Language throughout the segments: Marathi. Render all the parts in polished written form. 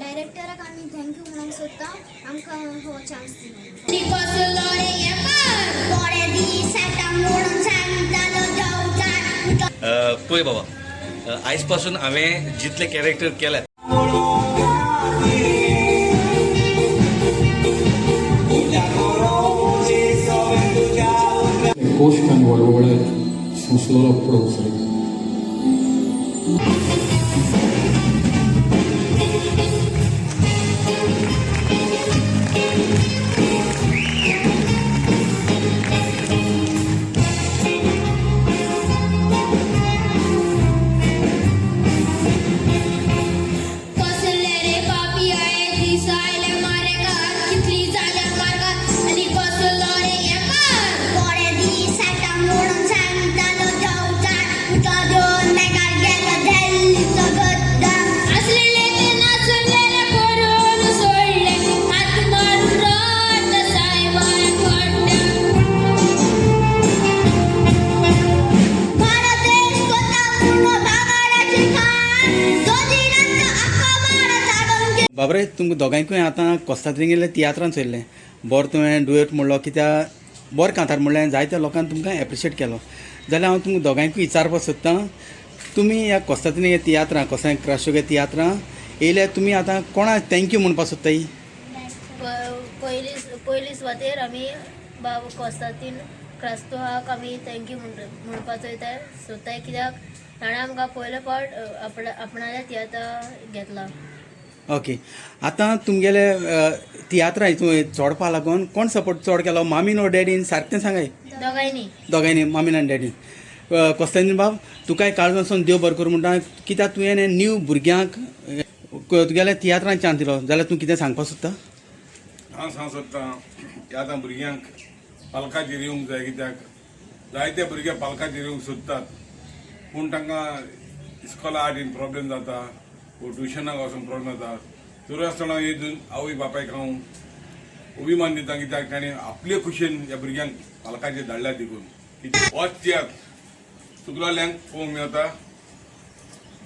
डायरेक्टराक आमी थँक्यू म्हणूंक सोदता आमकां हो चान्स दिलो. पळय बाबा, आयज पासून हांवें जितले कॅरेक्टर केल्यात Koşkan var orada suçlara provosay. बाबरे तुमकां दोगांयकूय आतां कोस्तात्रीन गेल्ले तियात्रान चयल्लें बरो तुवें डुएट म्हणलो कित्याक बरो कांतार म्हणलें जायत्या लोकांनी तुमकां एप्रिशिएट केलो जाल्यार हांव तुमकां दोगांयकूय विचारपाक सोदतां तुमी ह्या कोस्तात्रीन ह्या तियात्रां कोस्तां क्राश्यो ह्या तियात्रां येयल्यार तुमी आतां कोणाक थँक्यू म्हणपाक सोदताय? पयली सुवातेर आमी बाबा कोस्तातीन क्रास्तोहाक आमी थँक्यू म्हणपाक सोदताय कित्याक ताणें आमकां पयलो पावट आपणाल्या तियात्रां घेतला. ओके, आतां तुमगेले तियात्रां हितून चोडपा लागून कोण सपोर्ट चड केलो, मामीन ओ डॅडीन? सारकें सांगाय. दोगांयनी मामीन आनी डॅडीन. कोस्तांनी बाब तुकाय काळजासून देव बरें करूं म्हणटा कित्याक तुवें न्यू भुरग्यांक तुगेल्या तियात्रांत चान्स दिलो जाल्यार तूं कितें सांगपाक सोदता? हांव सांग सोदतां की आतां भुरग्यांक पालकाचेर येवंक जाय कित्याक जायते भुरगे पालकाचेर येवंक सोदतात पूण तांकां इस्कॉला हाडून प्रॉब्लेम जाता वो ट्युशनाक वचून प्रॉब्लेम जाता. तर आसतना येजून आवय बापायक हांव अभिमान दिता कित्याक ताणें आपले खुशेन ह्या भुरग्यांक पालकाचेर धाडल्या देखून. होच तियात्र सुकलाल्यांक पळोवंक मेळटा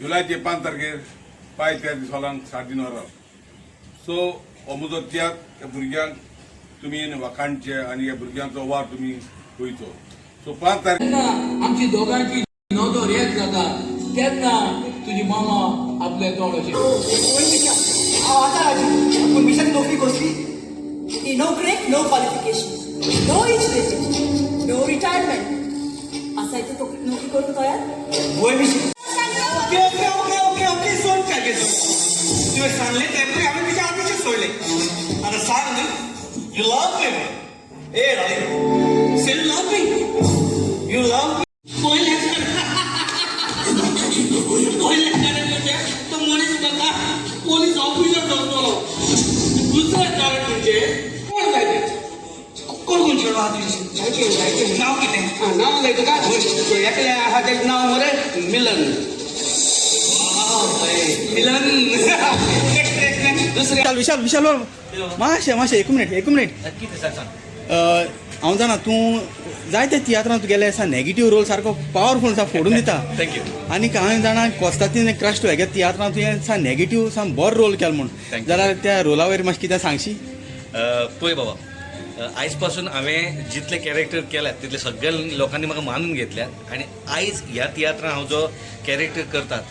जुलायचे 5 तारखेर पाय त्या दिसांक 3:30 वरां. सो हो म्हजो तियात्र ह्या भुरग्यांक तुमी वाखाणचे आनी ह्या भुरग्यांचो वार तुमी पळयचो. सो 5 तारखेर आमची दोगांची नोदोर एक जाता तेन्ना तुजी मामा आपले तोंड अशें पूण मिशाची नोकरी कसली? ती नोकरेक no qualification, no age limit, no retirement. असाय तूं नोकरी करूंक तयार? वय मिशी. Okay okay okay okay okay सोड काय घेतो तुवें सांगलें तेन्ना हांवें तुज्या आधीचें सोडलें. आतां सांग न्ही, यू लव मी. ए राय से you love me, you love me. पयले कारण म्हणजे तो मनीस म्हाका पोलीस ऑफिसर जातलो. दुसरें कारण म्हणजे कोण जाय कोण चेडो आधी नांव कितें? नांव लय तुका एकल्या आहा तेजें नांव मरे मिलन. मिलन दुसरें विशाल विशाल मातशें एक मिनीट हांव जाणा तूं जायत्या तियात्रांत गेले आसा नॅगेटीव रोल सारको पावरफूल सा फोडून दिता. थँक्यू. आनी हांवें जाणा कोस्तातीन क्राश्यो हेज्या तियात्रांत तुवें सा नॅगेटीव सा बरो रोल केलो म्हूण जाल्यार त्या रोला वयर मातशें कितें सांगशी? पळय बाबा, आयज पासून हांवें जितले कॅरेक्टर केल्यात तितले सगळ्या लोकांनी म्हाका मानून घेतल्यात आनी आयज ह्या तियात्रांत हांव जो कॅरेक्टर करतात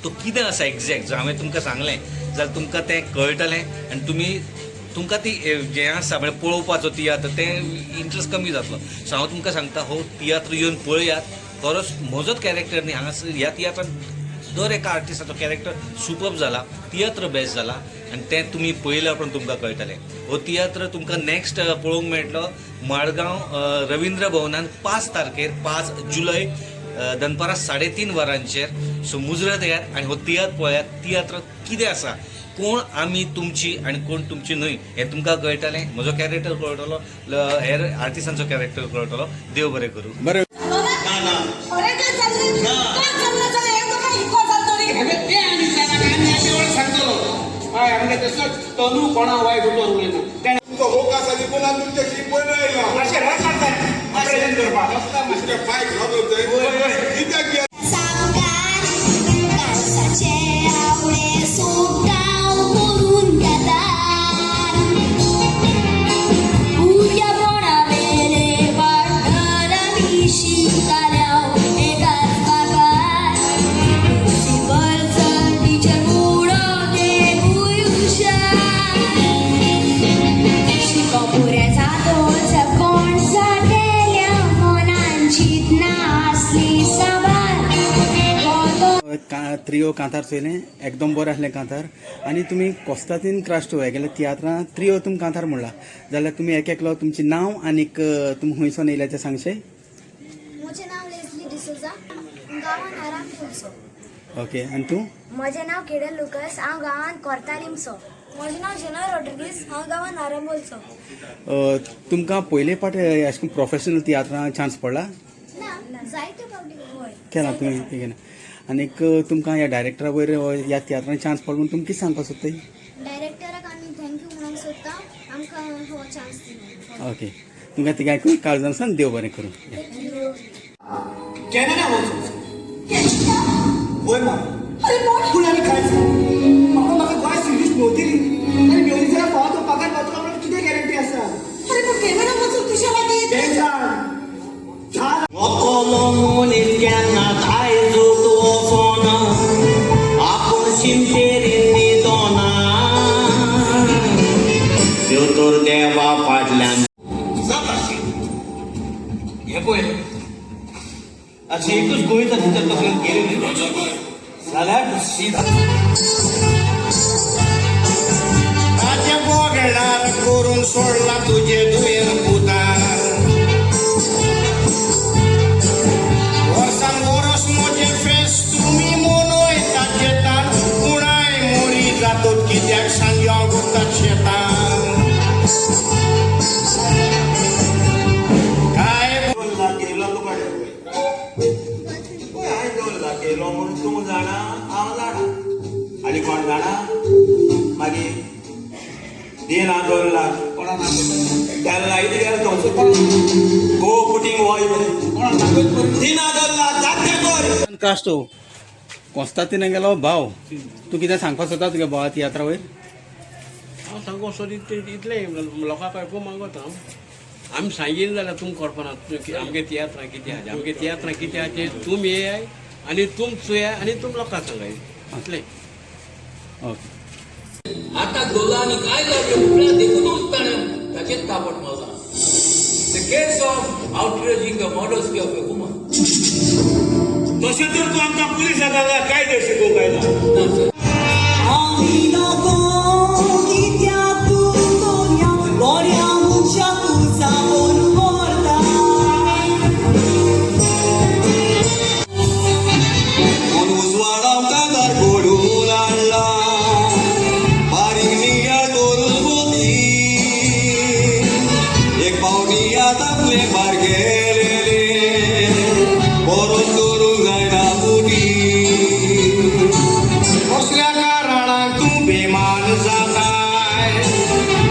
तो कितें आसा एग्जॅक्ट जो हांवें तुमकां सांगलें जाल्यार तुमकां तें कळटलें आनी तुमकां ती जें आसा म्हणजे पळोवपाचो तियात्र तें इंट्रस्ट कमी जातलो. सो हांव तुमकां सांगता हो तियात्र येवन पळयात. खरोच म्हजोच कॅरेक्टर न्ही हांगासर ह्या तियात्रांत दर एका आर्टिस्टाचो कॅरेक्टर सुपर्ब जाला, तियात्र बेस्ट जाला आनी तें तुमी पळयल्यार पण तुमकां कळटलें. हो तियात्र तुमकां नेक्स्ट पळोवंक मेळटलो मडगांव रवींद्र भवनान 5 तारखेर 5 जुलय दनपारां 3:30 वरांचेर. सो मुजरत येयात आनी हो तियात्र पळयात. तियात्र कितें आसा, कोण आमी तुमची आनी कोण तुमची न्हय हें तुमकां कळटलें. म्हजो कॅरेक्टर कळटलो, हेर आर्टिस्टांचो कॅरेक्टर कळटलो. देव बरें करूं. बरें तनू कोणा वायट उलोवंक ना तुमचो होक आसा ती कोणाक तुमच्याशी पळय येयला मातशें राग काडटा प्रेजेंट करपाक तुमचे पांय घालवतय कित्याक सांगार काळजाचे आवळे सुटाव करून त्रियो कांतार चोयलें एकदम बरें आसलें कांतार आनी तुमी कोस्तातीन क्रास्टो हे गेले तियात्रां त्रियो तुमी कांतार म्हणला जाल्यार तुमी एक एकलो तुमचें नांव आनीक तुमी खंयसून येयल्या तें सांगशे म्हजें नाव लेस्ली डिसोजा गांवान आराम फोलसो. ओके आनी तूं म्हजें नाव केडल लुकस हांव गांवान कोर्तालिमचो. म्हजें नाव जेना रॉड्रिगीस हांव गांवान आरांबोलचो. तुमकां पयले पाट अशें करून प्रोफेशनल तियात्रां चान्स पडला ना जायते फावटी हय केला तुमी ते केला आनीक तुमकां ह्या डायरेक्टरा वयर ह्या तियात्रांत चान्स पडलो म्हूण तुमी कितें सांगपाक सोदताय डायरेक्टराक आमी थँक्यू म्हणूंक सोदता आमकां हो चान्स दिलो. ओके तुमकां तिगांय काळजांसान देव बरें करूं कॅनडा वचून कॅनडा? होय मा अरे कोण फुलांनी खायचं म्हाका गोंय सिरीज नव्हती आनी मेवली जाल्यार फावो तो पगार पावतलो म्हणून कितें गॅरंटी आसा अरे पण कॅनडा वचून तुझ्या लागीं आपण शिंतेरी दोना तर देवा फाटल्यान हे पळय अशी एकूच गोंयचा भितर तकलेन गेली जाल्यार सीधा ताजे बोगडार करून सोडला तुझे दुयेर पुतार वर्सान वरस मोजे फेस तुम्ही मोनोयता शेतान कुणाय मोरी जातात कित्याक सांग्याव गुतात शेतान काय बोलला केलो तुका हांवें बोलला केलो म्हणून तूं जाणा हांव जाणा आनी कोण जाणा मागीर दिन 2 लाख कोणाक त्याला लायली गेलो तो गो पुटींग वॉय कोणाक दिन 2 लाख जाते कर कास्टो कोस्तातीन गेलो भाव तूं कितें सांगपाक सोदता तुगे भावा तियात्रा वयर हांव सांगो सोदी इतले लोकांक कळपा मागता हांव आमी सांगिल्लें जाल्यार तुमकां कळपना आमगे तियात्रां कितें आहा आमगे तियात्रां कितें आहा तें तुमी येयाय आनी तुम चोयाय आनी तुम लोकांक सांगाय इतलें ओके आता दोघांनी काय झाले उठला देखूनच ताणें ताचेर तापट मारला the case of outraging the modesty of a woman तशें तर तूं आमकां पुलिसांक काय दे शिकोवंक आयला आमी लोगो कित्याक तूं दोऱ्या बऱ्या मनशाक सावन व्हरता कोण उजवाडाव कागार घडून हाडला बारीक निया दोरून बोती एक पावणी आतां आपले भार गेलेले बरोच करूंक जायना बुटी कसल्या कारणाक तूं बेमान जाताय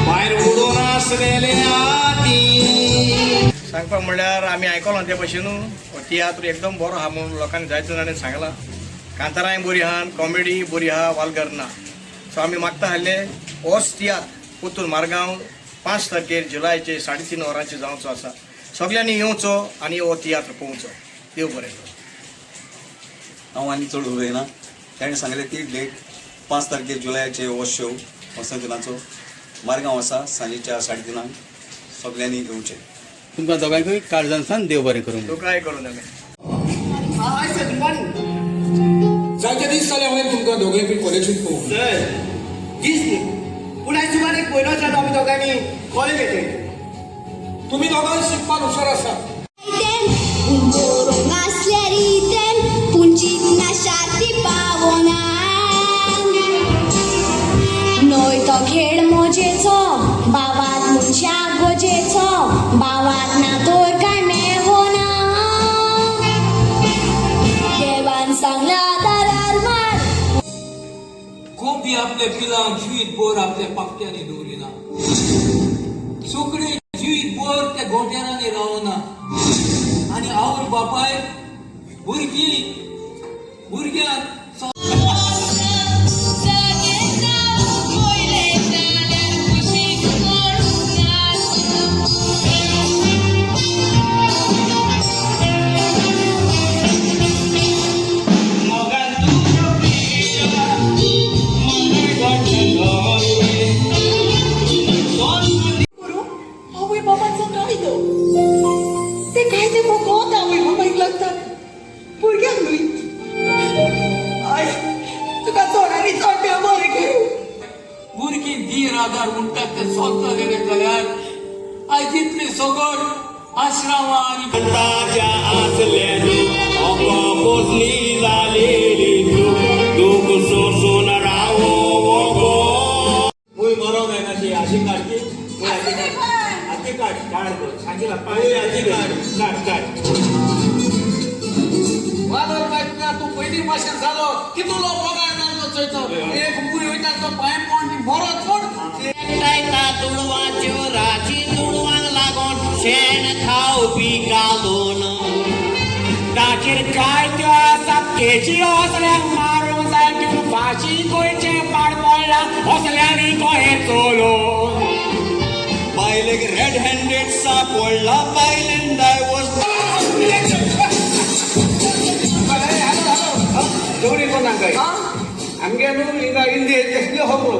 भायर उडून आसलेले आती सांगपाक म्हणल्यार आमी आयकलां ते भशेन तियात्र एकदम बरो आहा म्हणून लोकांनी जायते जाणांनी सांगलां कांतारांय बरी आहा कॉमेडी बरी आहा वालगर ना सो आमी मागता आहले होच तियात्र पुतूर मारगांव 5 तारखेर जुलायचे 3:30 वरांचेर जावचो आसा सगळ्यांनी येवचो आनी हो तियात्र पळोवचो देव बरें हांव आनी चड उलयना ताणें सांगलें ती डेट 5 तारखेर जुलायाचे हो शो वसंतनाचो मारगांव आसा सांजेच्या 3:30 सगळ्यांनी येवचें तुमकां दोगांयकूय काळजांसान देव बरें करूं तुकाय करून आमी जायते दीस जाले हांवें तुमकां दोगांयकूय कॉलेजींत पळोवंक दीस न्ही पूण आयज सुमार 1 म्हयनो जालो आमी दोगांनी कॉलेज एटेंड तुमी दोगांय शिकपाक हुशार आसा बरोवंक आसल्यार इतेन पुंजीत नाशाती पावना नोय तो खेळ मोजेचो बावात मनशा गोजेचो बावात ना तोर काय मेळना देवान सांगला दारार मार कोबी आपल्या पिलांक जिवीत भर आपल्या पाकट्यांनी दवरिना सोकडी जिवीत भर त्या गोंट्यारांनी रावना आनी आवय बापाय भुरग्यांक आवय बाबाचो कायदो ते कायदे फकत आवय बाबायक लागतात भुरग्यांक न्हय नीर आधार म्हणटात ते स्वतः गेले जाल्यार आयज इतली सगळ आश्रमां आनी ताज्या आसलेली पोसली जालेली दूख सोसून रावो गो मूय बरो जायना ती आशी काडची आती काड काड सांगितला पाळी आती काड काड वादळ बायका तू पयली भाशेन जालो कितलो पगार नालो चयतो एक मूय वयता तो पाय पॉइंट मरत कोण एकटायता तुडवाच्यो राजी तुडवांक लागोन शेण खावपी कालोन ताचेर जायत्यो आसात केजी असल्यांक मारूंक जाय त्यो फाशी गोंयचें पाड पडला असल्यांनी गोंय चलोवन बायलेक रेड हँडेड सापडला बायलेन डायवोर्स जोडी कोण सांगाय आमगे न्हू हिंगा हिंदी कसल्यो खबरो